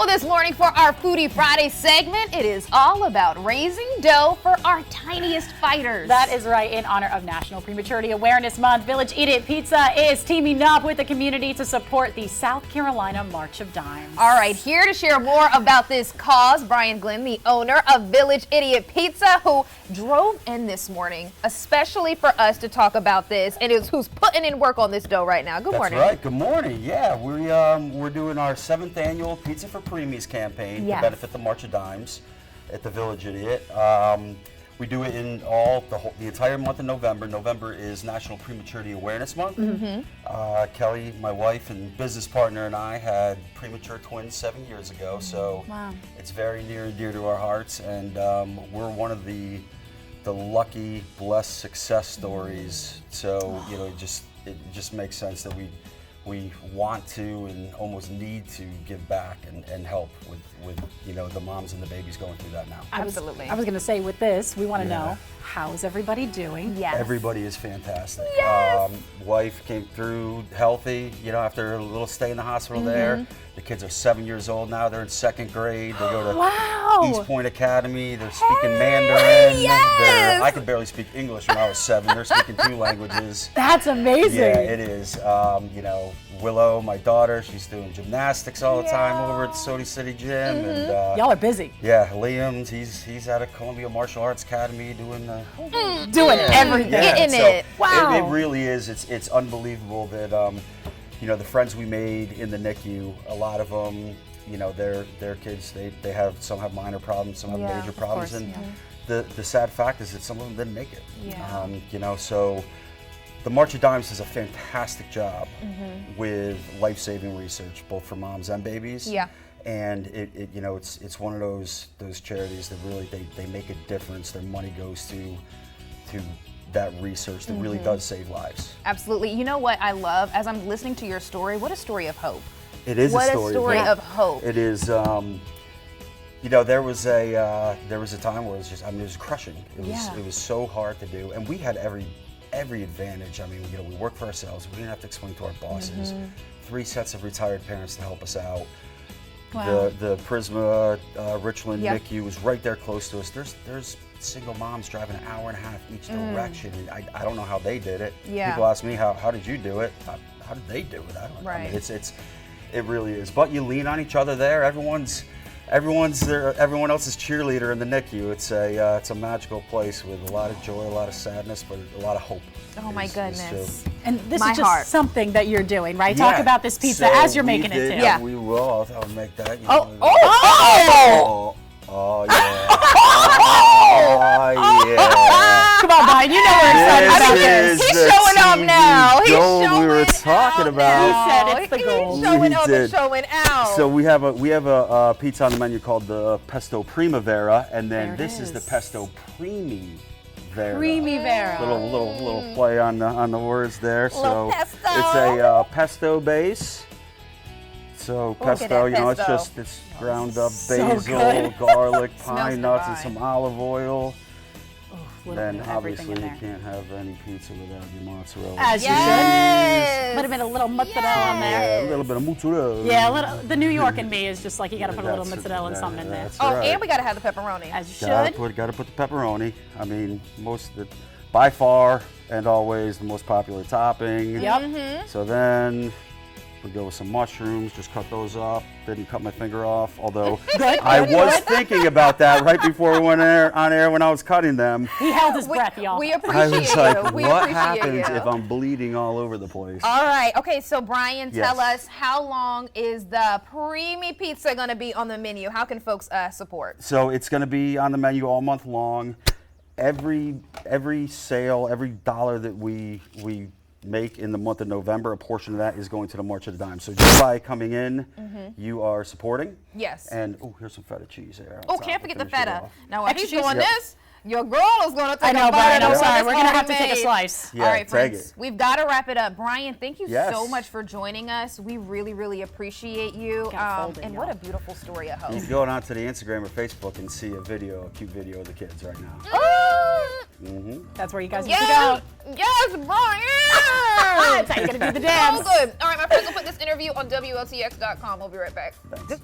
Well, this morning for our Foodie Friday segment, it is all about raising dough for our tiniest fighters. That is right. In honor of National Prematurity Awareness Month, Village Eat It Pizza is teaming up with the community to support the South Carolina March of Dimes. All right, here to share more about this cause, Brian Glenn, the owner of Village Idiot Pizza, who drove in this morning, especially for us to talk about this, and is who's putting in work on this dough right now. Good morning. That's right. Good morning. Yeah, we're doing our 7th annual Pizza for Preemies campaign to benefit the March of Dimes at the Village Idiot. We do it in the entire month of November. November is National Prematurity Awareness Month. Kelly, my wife and business partner, and I had premature twins 7 years ago, so it's very near and dear to our hearts, and we're one of the lucky, blessed success stories. So it just makes sense that we want to and almost need to give back and help with the moms and the babies going through that now. Absolutely. I was going to say, with this, we want to know, how's everybody doing? Yes. Everybody is fantastic. Yes. Wife came through healthy, after a little stay in the hospital there. The kids are 7 years old now. They're in 2nd grade. They go to East Point Academy. They're speaking Mandarin. Yes. I could barely speak English when I was 7. They're speaking 2 languages. That's amazing. Yeah, it is. Willow, my daughter, she's doing gymnastics all the time over at the Sody City Gym. And y'all are busy. Yeah, Liam, he's at a Columbia Martial Arts Academy doing everything. Getting it. Wow. It really is. It's unbelievable that the friends we made in the NICU, a lot of them, their kids, some have minor problems, some have major problems, and the sad fact is that some of them didn't make it. Yeah. So the March of Dimes does a fantastic job with life-saving research, both for moms and babies. Yeah. And it's one of those charities that really they make a difference. Their money goes to that research that really does save lives. Absolutely. You know what I love? As I'm listening to your story, what a story of hope. It is What a story, of hope. It is. There was a time where it was crushing. It was so hard to do, and we had every advantage. I mean, we work for ourselves. We didn't have to explain to our bosses. 3 sets of retired parents to help us out. Wow. The Prisma Richland NICU was right there close to us. There's single moms driving an hour and a half each direction, and I don't know how they did it. Yeah. People ask me, how did you do it? How did they do it? I don't know. I mean, it really is. But you lean on each other there. Everyone's there. Everyone else's cheerleader in the NICU. It's a magical place with a lot of joy, a lot of sadness, but a lot of hope. Oh my goodness. And this My is just heart. something that you're doing, right? Yeah. Talk about this pizza So as you're we making it did- too. Yeah. We will. I'll make that. Oh yeah. Oh yeah. Come on, Brian. You know we're excited about this. He's showing up now. He's showing we were talking out about. now. He said it's the goal. He's showing He up did. and showing out. So we have a pizza on the menu called the Pesto Primavera, and then There it this is the is. Pesto Creamy Vera. Creamy Vera. Little play on the words there. Little So pesto. it's a pesto base. So Look at pesto, that it's ground up So basil, good. garlic, Smells pine nuts, and divine. some olive oil. Little Then bit of everything obviously in you there. can't have any pizza without your mozzarella. As you Yes. should. Put a little mozzarella on there. Yeah, a little bit of mozzarella. Yeah, the New York in me is just like, you got to put a little That's- mozzarella and something in there. that's Oh, right. and we gotta have the pepperoni. As you should. Gotta put the pepperoni. I mean, by far and always the most popular topping. Yep. So then we go with some mushrooms, just cut those up. Didn't cut my finger off, although Good. I was thinking about that right before we went on air when I was cutting them. He held his breath, y'all. We I appreciate was like, you. We what appreciate happens you. if I'm bleeding all over the place? All right. Okay, so Brian, tell Yes. us, how long is the Preemie Pizza going to be on the menu? How can folks support? So it's going to be on the menu all month long. Every sale, every dollar that we make in the month of November, a portion of that is going to the March of the Dime. So just by coming in, you are supporting. Yes. And here's some feta cheese there. on Oh, top can't to forget the finish it feta. off. Now, while Extra he's doing cheese. this, your girl is going to take I know, a bite Brian. of I'm what sorry. is We're going to have to already take a made. slice. Yeah, All right, take friends, it. we've got to wrap it up. Brian, thank you Yes. so much for joining us. We really, really appreciate you. Got folded, and y'all. what a beautiful story of hope. You can go on to the Instagram or Facebook and see a cute video of the kids right now. That's where you guys need to Yes, go. yes, Brian. That's how you're going to do the dance. So good. All right, my friends, we'll put this interview on WLTX.com. We'll be right back. Thanks.